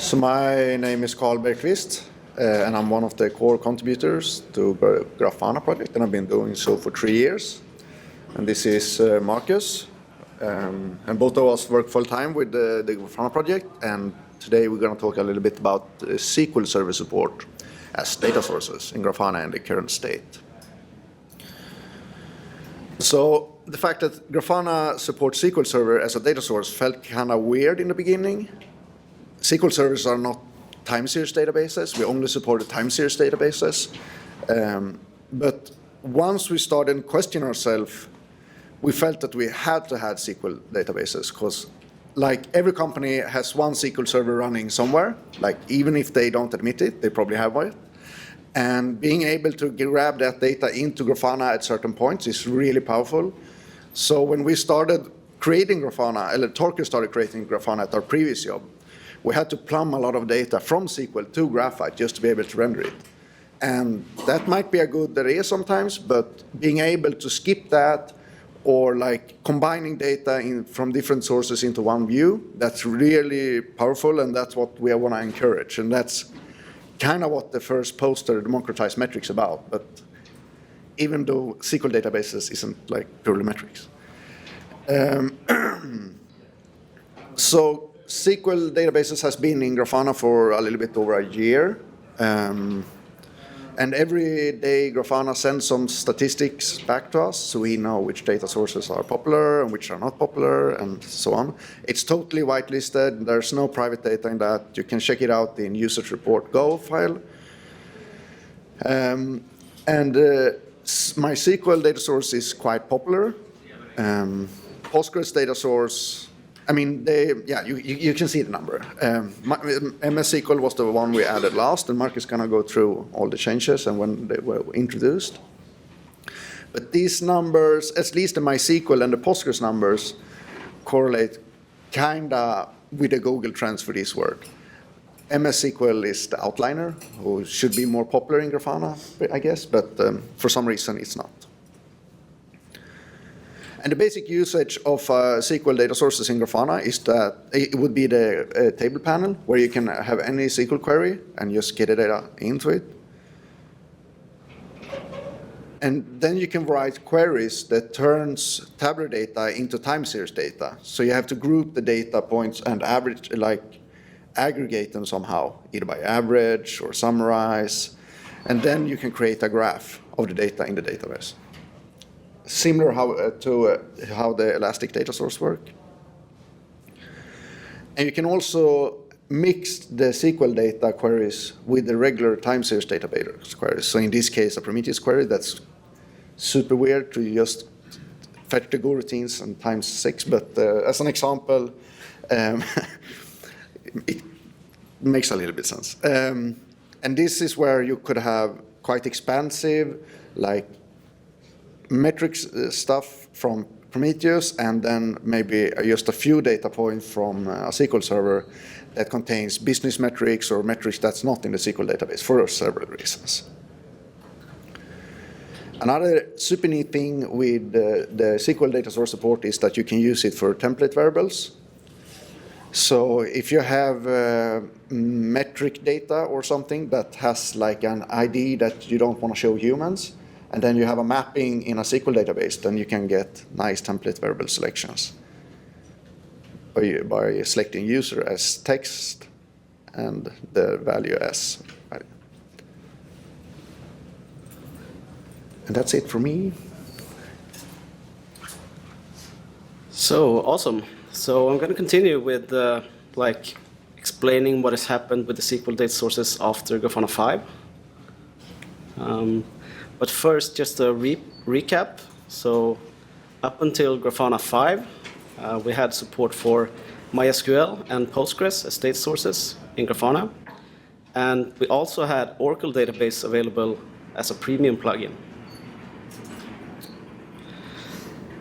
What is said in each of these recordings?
So my name is Carl Bergqvist, and I'm one of the core contributors to Grafana project, and I've been doing so for 3 years. And this is Marcus, and both of us work full-time with the Grafana project, and today we're going to talk a little bit about SQL Server support as data sources in Grafana in the current state. So the fact that Grafana supports SQL Server as a data source felt kind of weird in the beginning. SQL servers are not time series databases. We only supported time series databases. But once we started questioning ourselves, we felt that we had to have SQL databases because like every company has one SQL server running somewhere, like even if they don't admit it, they probably have one. And being able to grab that data into Grafana at certain points is really powerful. So when we started creating Grafana, or Torkel started creating Grafana at our previous job, we had to plumb a lot of data from SQL to Graphite just to be able to render it. And that might be a good idea sometimes, but being able to skip that or like combining data from different sources into one view, that's really powerful, and that's what we want to encourage. And that's kind of what the first poster, Democratized Metrics, about. But even though SQL databases isn't like purely metrics. So SQL databases has been in Grafana for a little bit over a year. And every day Grafana sends some statistics back to us so we know which data sources are popular and which are not popular and so on. It's totally whitelisted. There's no private data in that. You can check it out in usage report Go file. MySQL data source is quite popular. Postgres data source, I mean, you can see the number. MS SQL was the one we added last, and Mark is going to go through all the changes and when they were introduced. But these numbers, at least the MySQL and the Postgres numbers, correlate kind of with the Google trends for this work. MS SQL is the outliner, who should be more popular in Grafana, I guess, but for some reason it's not. And the basic usage of SQL data sources in Grafana is that it would be the table panel where you can have any SQL query and just get the data into it. And then you can write queries that turns tabular data into time series data. So you have to group the data points and aggregate them somehow, either by average or summarize. And then you can create a graph of the data in the database. Similar to how the Elastic data source work. And you can also mix the SQL data queries with the regular time series database queries. So in this case, a Prometheus query, that's super weird to just fetch the go routines and times 6. But as an example, it makes a little bit sense. And this is where you could have quite expansive, like metrics stuff from Prometheus, and then maybe just a few data points from a SQL server that contains business metrics or metrics that's not in the SQL database for several reasons. Another super neat thing with the SQL data source support is that you can use it for template variables. So if you have metric data or something that has like an ID that you don't want to show humans, and then you have a mapping in a SQL database, then you can get nice template variable selections by selecting user as text and the value as value. And that's it for me. So awesome. So I'm going to continue with explaining what has happened with the SQL data sources after Grafana 5. But first, just a recap. So up until Grafana 5, we had support for MySQL and Postgres as data sources in Grafana. And we also had Oracle database available as a premium plugin.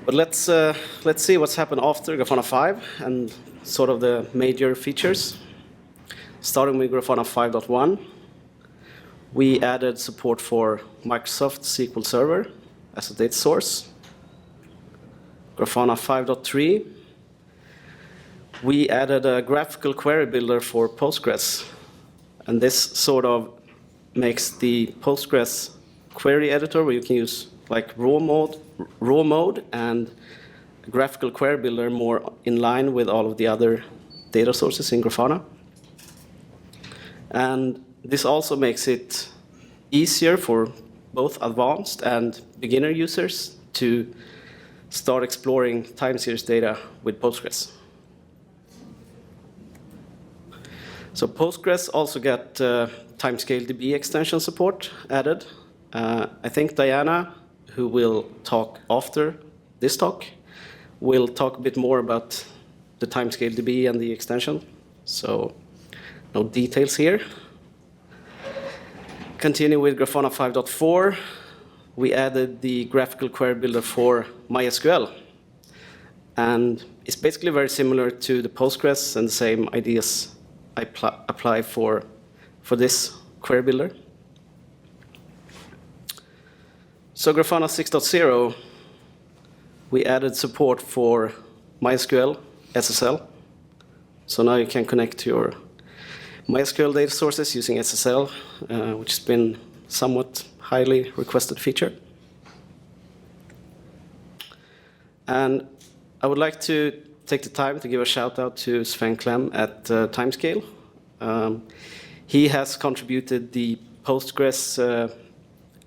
But let's see what's happened after Grafana 5 and sort of the major features. Starting with Grafana 5.1. We added support for Microsoft SQL Server as a data source. Grafana 5.3, we added a graphical query builder for Postgres. And this sort of makes the Postgres query editor, where you can use like raw mode and graphical query builder, more in line with all of the other data sources in Grafana. And this also makes it easier for both advanced and beginner users to start exploring time series data with Postgres. So Postgres also got timescale DB extension support added. I think Diana, who will talk after this talk, will talk a bit more about the timescale DB and the extension. So no details here. Continue with Grafana 5.4. We added the graphical query builder for MySQL. And it's basically very similar to the Postgres, and the same ideas apply for this query builder. So Grafana 6.0, we added support for MySQL SSL. So now you can connect to your MySQL data sources using SSL, which has been somewhat highly requested feature. And I would like to take the time to give a shout out to Sven Klem at Timescale. He has contributed the Postgres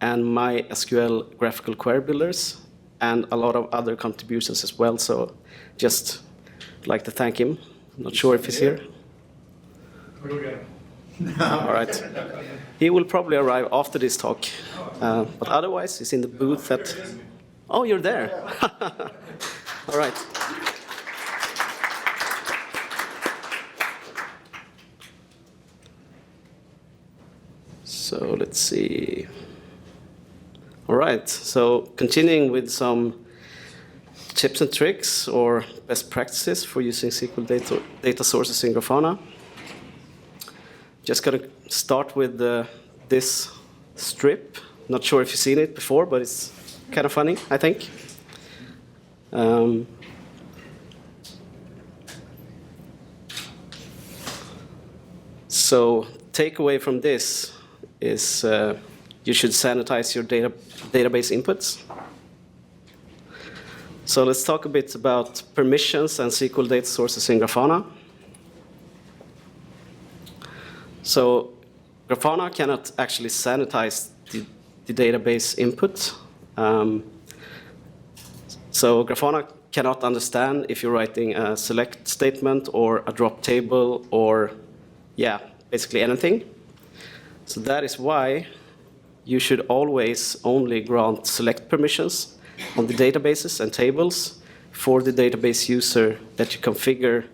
and MySQL graphical query builders, and a lot of other contributions as well. So just like to thank him. I'm not sure if he's here. All right. He will probably arrive after this talk. But otherwise, he's in the booth at... Oh, you're there. All right. So let's see. All right. So continuing with some tips and tricks or best practices for using SQL data sources in Grafana. Just going to start with this strip. Not sure if you've seen it before, but it's kind of funny, I think. So takeaway from this is you should sanitize your database inputs. So let's talk a bit about permissions and SQL data sources in Grafana. So Grafana cannot actually sanitize the database input. So Grafana cannot understand if you're writing a select statement or a drop table or, yeah, basically anything. So that is why you should always only grant select permissions on the databases and tables for the database user that you configure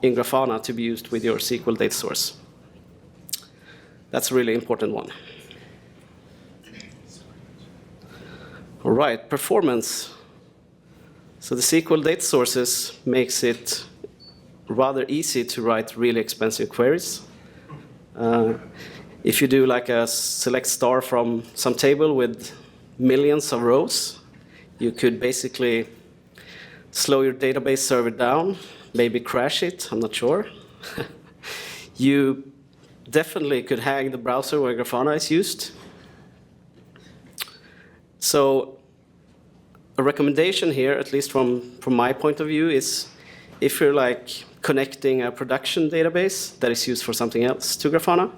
in Grafana to be used with your SQL data source. That's a really important one. All right, performance. So the SQL data sources makes it rather easy to write really expensive queries. If you do like a select star from some table with millions of rows, you could basically slow your database server down, maybe crash it, I'm not sure. You definitely could hang the browser where Grafana is used. So a recommendation here, at least from my point of view, is if you're like connecting a production database that is used for something else to Grafana,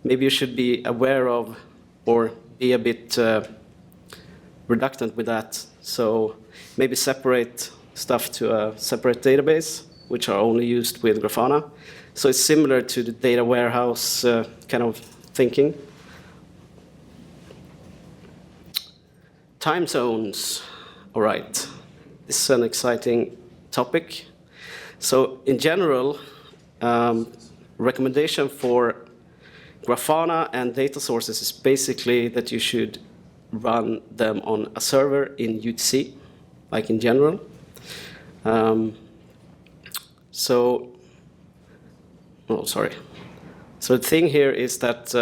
maybe you should be aware of or be a bit reluctant with that. So maybe separate stuff to a separate database, which are only used with Grafana. So it's similar to the data warehouse kind of thinking. Time zones. All right. This is an exciting topic. So in general, recommendation for Grafana and data sources is basically that you should run them on a server in UTC, like in general. So the thing here is that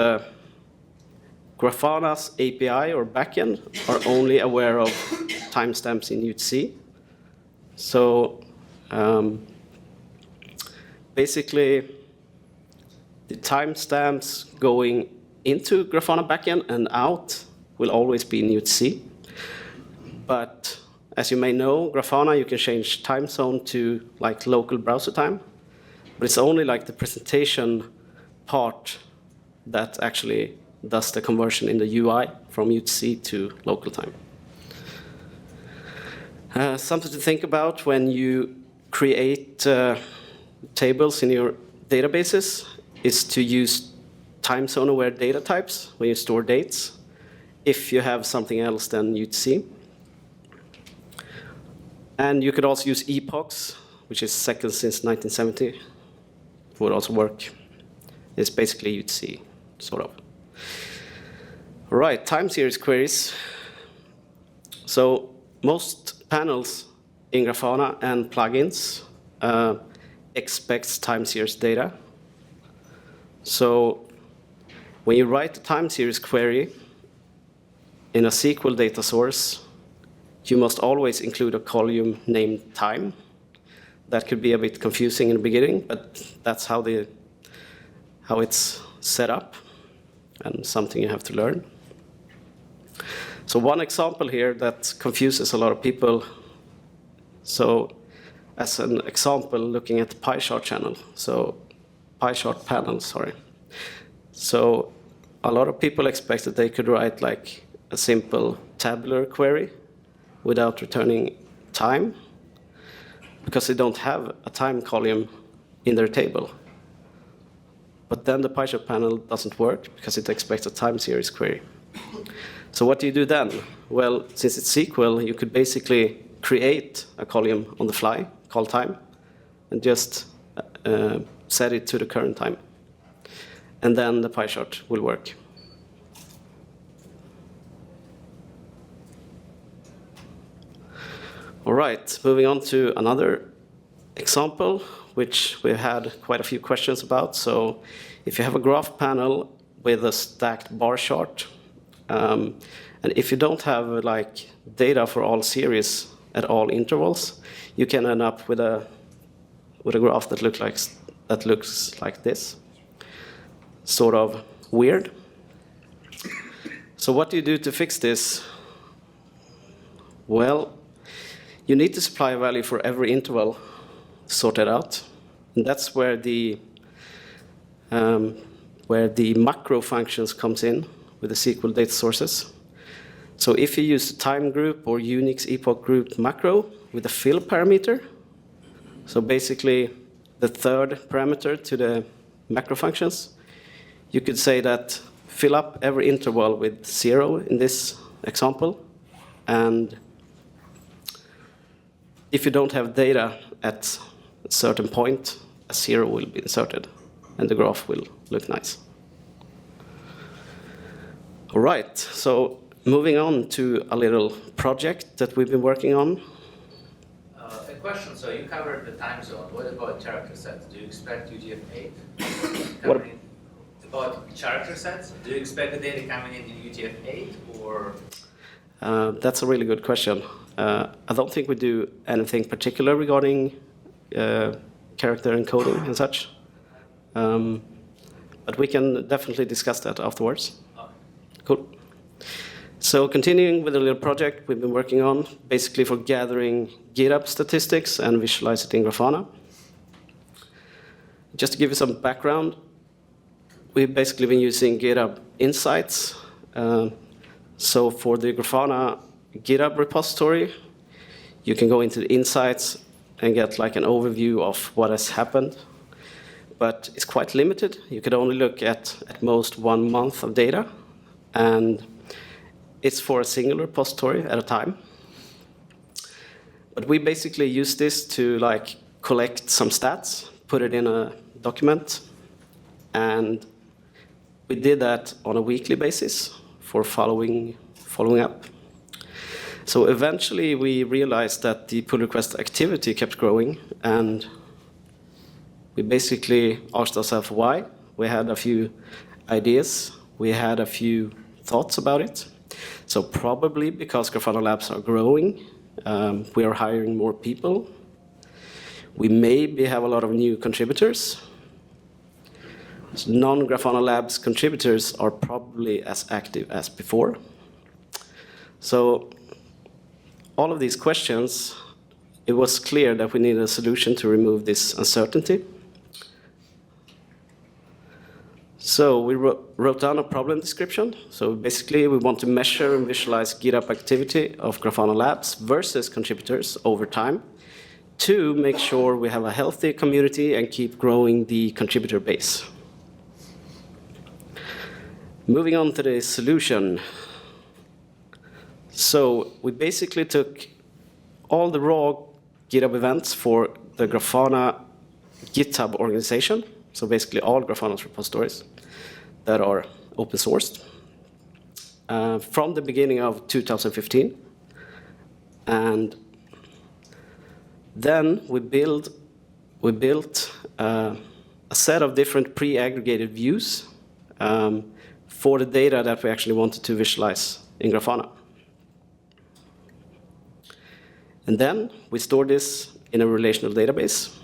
Grafana's API or backend are only aware of timestamps in UTC. So basically, the timestamps going into Grafana backend and out will always be in UTC. But as you may know, Grafana, you can change time zone to like local browser time, but it's only like the presentation part that actually does the conversion in the UI from UTC to local time. Something to think about when you create tables in your databases is to use time zone aware data types when you store dates, if you have something else than UTC. And you could also use epochs, which is second since 1970. Would also work. It's basically UTC, sort of. All right, time series queries. So most panels in Grafana and plugins expects time series data. So when you write a time series query in a SQL data source, you must always include a column named time. That could be a bit confusing in the beginning, but that's how it's set up and something you have to learn. So one example here that confuses a lot of people. So as an example, looking at the pie chart channel. So pie chart panel, sorry. So a lot of people expect that they could write like a simple tabular query without returning time, because they don't have a time column in their table. But then the pie chart panel doesn't work because it expects a time series query. So what do you do then? Well, since it's SQL, you could basically create a column on the fly, call time, and just set it to the current time. And then the pie chart will work. All right, moving on to another example, which we had quite a few questions about. So if you have a graph panel with a stacked bar chart, and if you don't have like data for all series at all intervals, you can end up with a graph that looks like this, sort of weird. So what do you do to fix this? Well, you need to supply a value for every interval to sort it out. And that's where the macro functions comes in with the SQL data sources. So if you use the time group or Unix epoch group macro with a fill parameter, so basically the third parameter to the macro functions, you could say that fill up every interval with 0 in this example, and if you don't have data at a certain point, a 0 will be inserted, and the graph will look nice. All right, so moving on to a little project that we've been working on. A question, so you covered the time zone. What about character sets? Do you expect UTF-8 coming in? About character sets? Do you expect the data coming in UTF-8 or? That's a really good question. I don't think we do anything particular regarding character encoding and such. But we can definitely discuss that afterwards. Okay. Cool. So continuing with a little project we've been working on, basically for gathering GitHub statistics and visualize it in Grafana. Just to give you some background, we've basically been using GitHub Insights. So for the Grafana GitHub repository, you can go into the Insights and get like an overview of what has happened. But it's quite limited. You could only look at most 1 month of data. And it's for a single repository at a time. But we basically use this to like collect some stats, put it in a document. And we did that on a weekly basis for following up. So eventually we realized that the pull request activity kept growing, and we basically asked ourselves why. We had a few ideas. We had a few thoughts about it. So probably because Grafana labs are growing, we are hiring more people. We maybe have a lot of new contributors. Non-Grafana Labs contributors are probably as active as before. So all of these questions, it was clear that we needed a solution to remove this uncertainty. So we wrote down a problem description. So basically, we want to measure and visualize GitHub activity of Grafana Labs versus contributors over time to make sure we have a healthy community and keep growing the contributor base. Moving on to the solution. So we basically took all the raw GitHub events for the Grafana GitHub organization, so basically all Grafana's repositories that are open sourced, from the beginning of 2015. And then we built a set of different pre-aggregated views for the data that we actually wanted to visualize in Grafana. And then we store this in a relational database.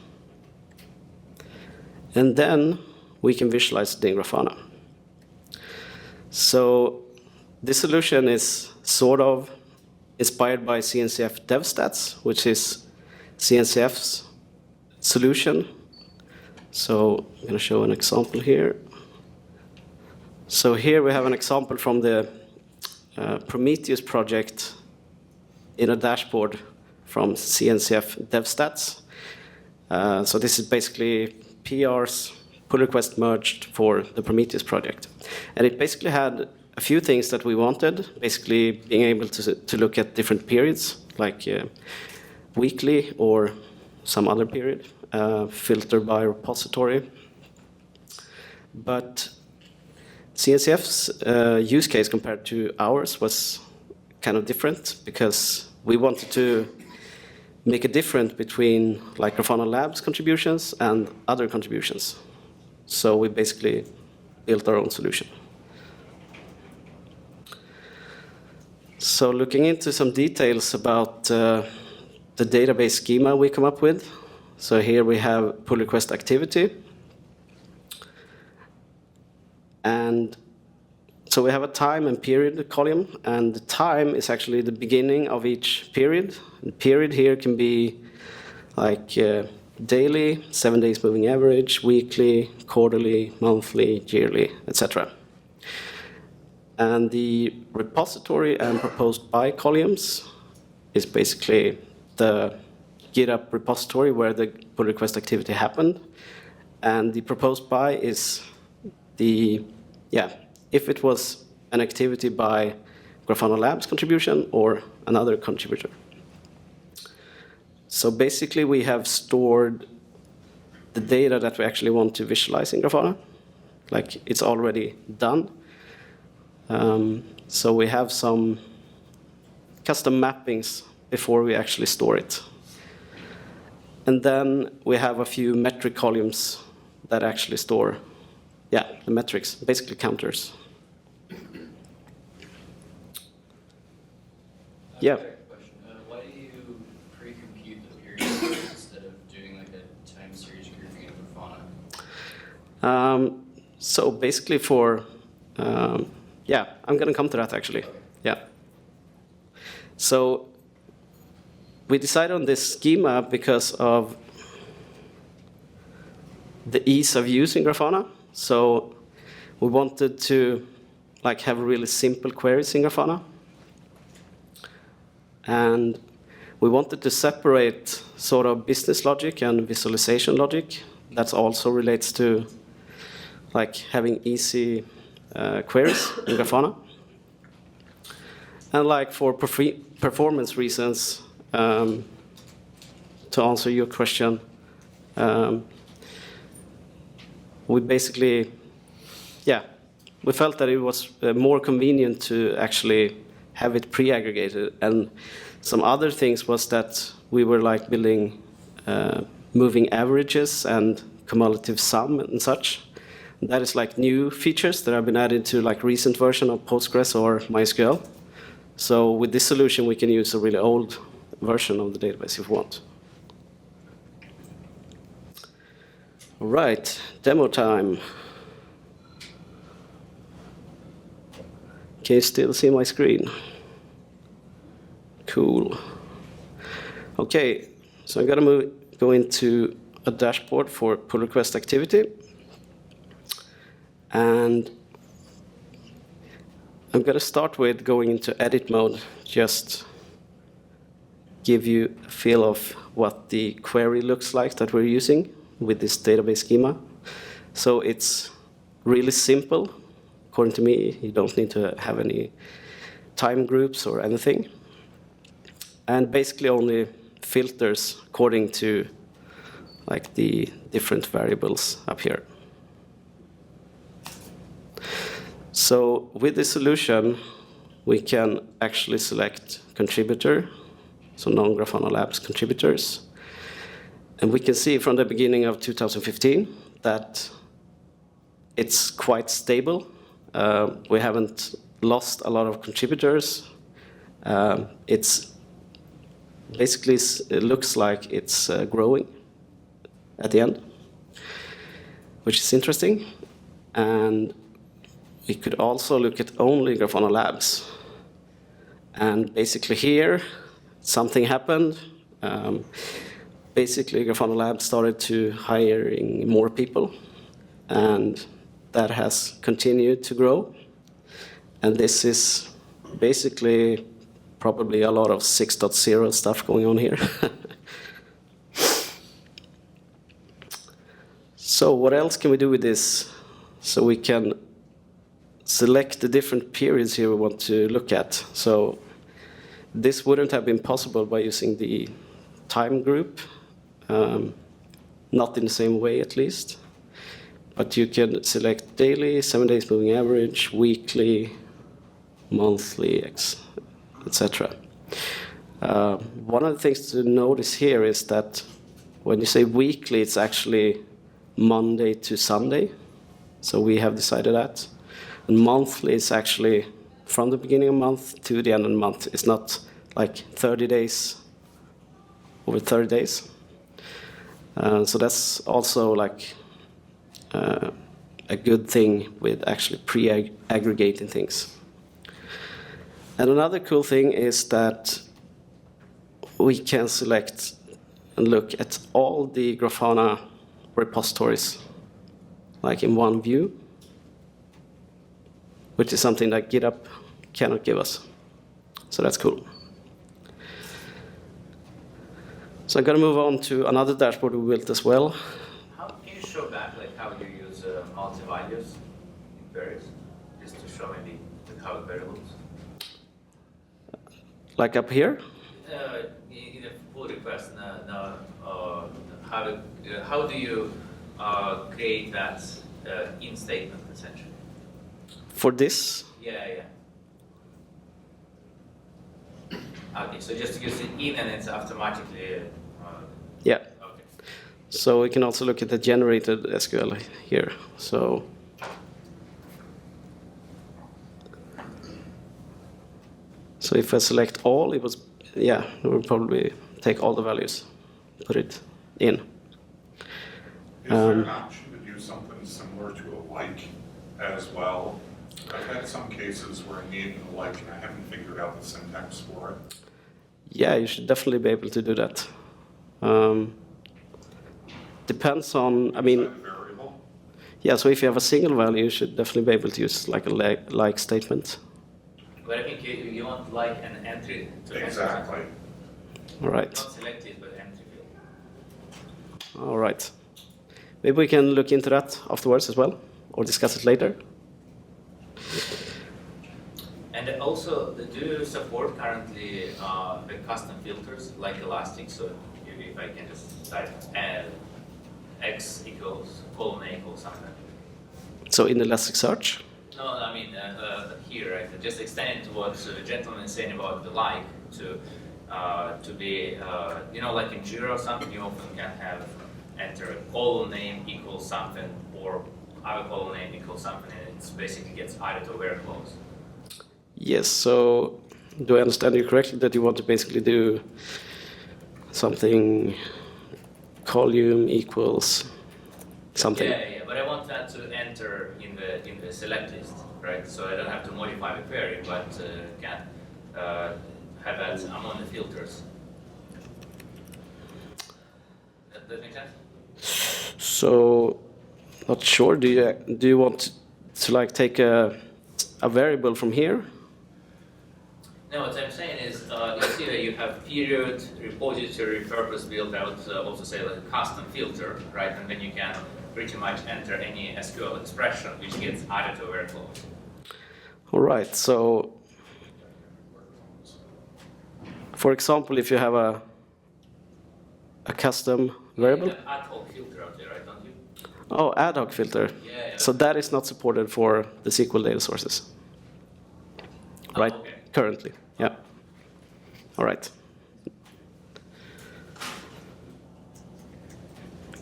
And then we can visualize it in Grafana. So this solution is sort of inspired by CNCF DevStats, which is CNCF's solution. So I'm going to show an example here. So here we have an example from the Prometheus project in a dashboard from CNCF DevStats. So this is basically PRs, pull request merged for the Prometheus project. And it basically had a few things that we wanted, basically being able to look at different periods, like weekly or some other period, filter by repository. But CNCF's use case compared to ours was kind of different because we wanted to make a difference between like Grafana Labs contributions and other contributions. So we basically built our own solution. So looking into some details about the database schema we come up with. So here we have pull request activity. And so we have a time and period column, and the time is actually the beginning of each period. The period here can be like daily, 7 days moving average, weekly, quarterly, monthly, yearly, etc. And the repository and proposed by columns is basically the GitHub repository where the pull request activity happened. And the proposed by is if it was an activity by Grafana Labs contribution or another contributor. So basically we have stored the data that we actually want to visualize in Grafana. Like it's already done. So we have some custom mappings before we actually store it. And then we have a few metric columns that actually store the metrics, basically counters. Yeah. Question. Why do you pre-compute the periods instead of doing like a time series grouping in Grafana? So basically for, I'm going to come to that actually. Okay. Yeah. So we decided on this schema because of the ease of using Grafana. So we wanted to have really simple queries in Grafana. And we wanted to separate sort of business logic and visualization logic. That also relates to having easy queries in Grafana. And for performance reasons, to answer your question, we basically, we felt that it was more convenient to actually have it pre-aggregated. And some other things was that we were building moving averages and cumulative sum and such. And that is new features that have been added to recent version of Postgres or MySQL. So with this solution, we can use a really old version of the database if we want. All right, demo time. Can you still see my screen? Cool. Okay, so I'm gonna go into a dashboard for pull request activity. And I'm gonna start with going into edit mode, just give you a feel of what the query looks like that we're using with this database schema. So it's really simple. According to me, you don't need to have any time groups or anything. And basically only filters according to like the different variables up here. So with this solution, we can actually select contributor, so non-Grafana Labs contributors. And we can see from the beginning of 2015 that it's quite stable. We haven't lost a lot of contributors. It's basically, it looks like it's growing at the end, which is interesting. And we could also look at only Grafana Labs. And basically here, something happened. Basically, Grafana Labs started to hiring more people, and that has continued to grow. And this is basically probably a lot of 6.0 stuff going on here. So what else can we do with this? So we can select the different periods here we want to look at. So this wouldn't have been possible by using the time group, not in the same way at least. But you can select daily, 7 days moving average, weekly, monthly, etc. One of the things to notice here is that when you say weekly, it's actually Monday to Sunday. So we have decided that. And monthly is actually from the beginning of the month to the end of the month. It's not like 30 days over 30 days. So that's also like a good thing with actually pre-aggregating things. And another cool thing is that we can select and look at all the Grafana repositories, like in one view, which is something that GitHub cannot give us. So that's cool. So I'm going to move on to another dashboard we built as well. How can you show back like how you use multi-values in queries, just to show maybe the how variables? Like up here? In a pull request, how do you create that in statement essentially? For this? Yeah. Okay, so just use it in and it's automatically. Yeah. Okay. So we can also look at the generated SQL here. So if I select all, it will probably take all the values, put it in. Is there an option to do something similar to a like as well? I've had some cases where I need a like and I haven't figured out the syntax for it. Yeah, you should definitely be able to do that. Depends on, I mean, Is that a variable? yeah, so if you have a single value, you should definitely be able to use like a like statement. But I think you want like an entry to Exactly. All right. Not selected, but entry field. All right. Maybe we can look into that afterwards as well, or discuss it later. And also, do you support currently the custom filters like Elastic? So if I can just type X equals colon A equals something. So in Elasticsearch? No, I mean here, right? Just extend to what the gentleman is saying about the like to be, like in Jira or something, you often can have enter a colon name equals something or other colon name equals something, and it basically gets added or very close. Yes, so do I understand you correctly that you want to basically do something column equals something. Yeah, but I want that to enter in the select list, right? So I don't have to modify the query, but can have that among the filters. That make sense? So, not sure. Do you want to like take a variable from here? No, what I'm saying is, you see that you have period, repository, purpose built. I would also say like a custom filter, right? And then you can pretty much enter any SQL expression which gets added to a variable. All right. So, for example, if you have a custom variable. You have ad hoc filter out there, right? Don't you? Oh, ad hoc filter. Yeah. So that is not supported for the SQL data sources. Right. Okay. Currently. Yeah. All right.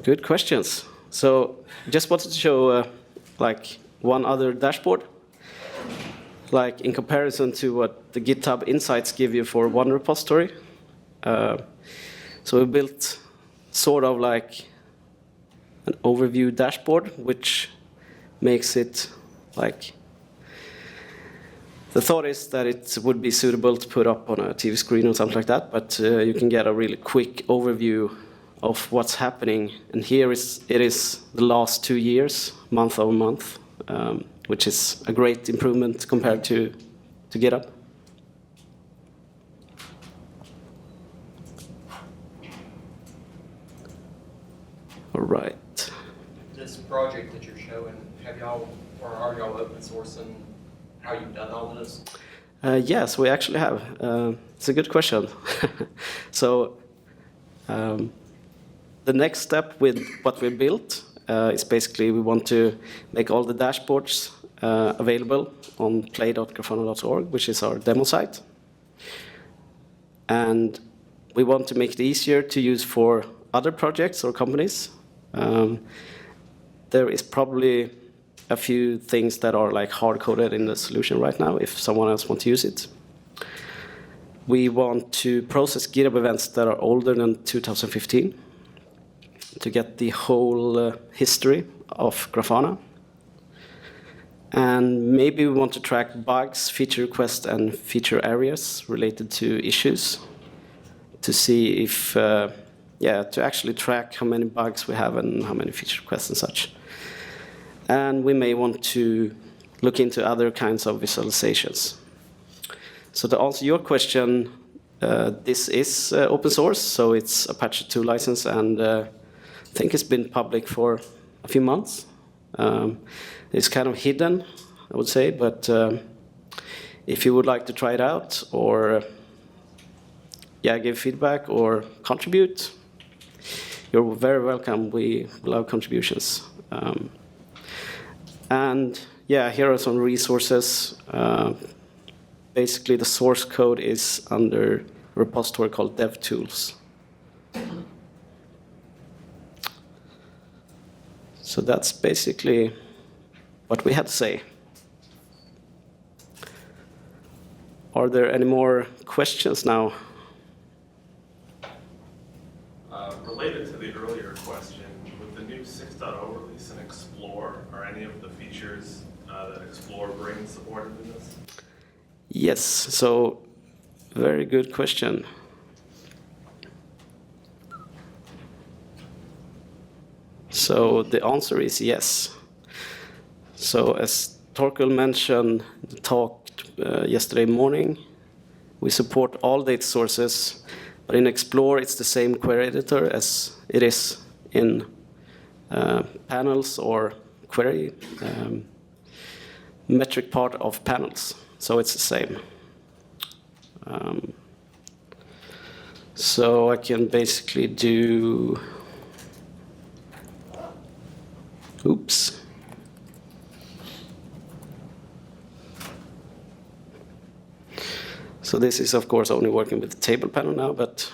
Good questions. So just wanted to show like one other dashboard, like in comparison to what the GitHub Insights give you for one repository. So we built sort of like an overview dashboard, which makes it like, the thought is that it would be suitable to put up on a TV screen or something like that, but you can get a really quick overview of what's happening. And here it is the last 2 years, month over month, which is a great improvement compared to GitHub. All right. This project that you're showing, have y'all, or are y'all open sourcing how you've done all of this? Yes, we actually have. It's a good question. So the next step with what we built is basically we want to make all the dashboards available on play.grafana.org, which is our demo site. And we want to make it easier to use for other projects or companies. There is probably a few things that are like hard-coded in the solution right now if someone else wants to use it. We want to process GitHub events that are older than 2015 to get the whole history of Grafana. And maybe we want to track bugs, feature requests, and feature areas related to issues to see if, to actually track how many bugs we have and how many feature requests and such. And we may want to look into other kinds of visualizations. So to answer your question, this is open source, so it's Apache 2 license, and I think it's been public for a few months. It's kind of hidden, I would say, but if you would like to try it out or give feedback or contribute, you're very welcome. We love contributions. And here are some resources. Basically, the source code is under a repository called DevTools. So that's basically what we had to say. Are there any more questions now? Related to the earlier question, with the new 6.0 release and Explore, are any of the features that Explore brings supported in this? Yes, so very good question. So the answer is yes. So as Torkel mentioned in the talk yesterday morning, we support all data sources, but in Explore it's the same query editor as it is in panels or query metric part of panels. So it's the same. So I can basically do, oops. So this is, of course, only working with the table panel now, but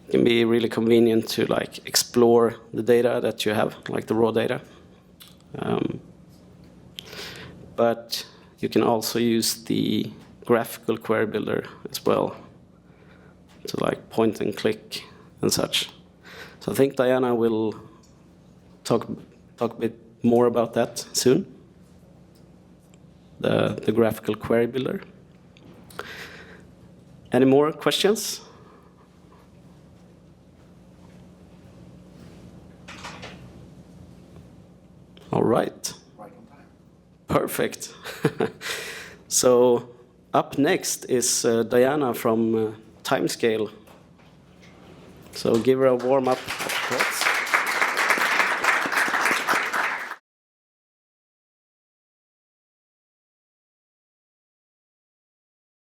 it can be really convenient to like explore the data that you have, like the raw data. But you can also use the graphical query builder as well to like point and click and such. So I think Diana will talk a bit more about that soon. The graphical query builder. Any more questions? All right. Right on time. Perfect. So up next is Diana from Timescale. So give her a warm up applause.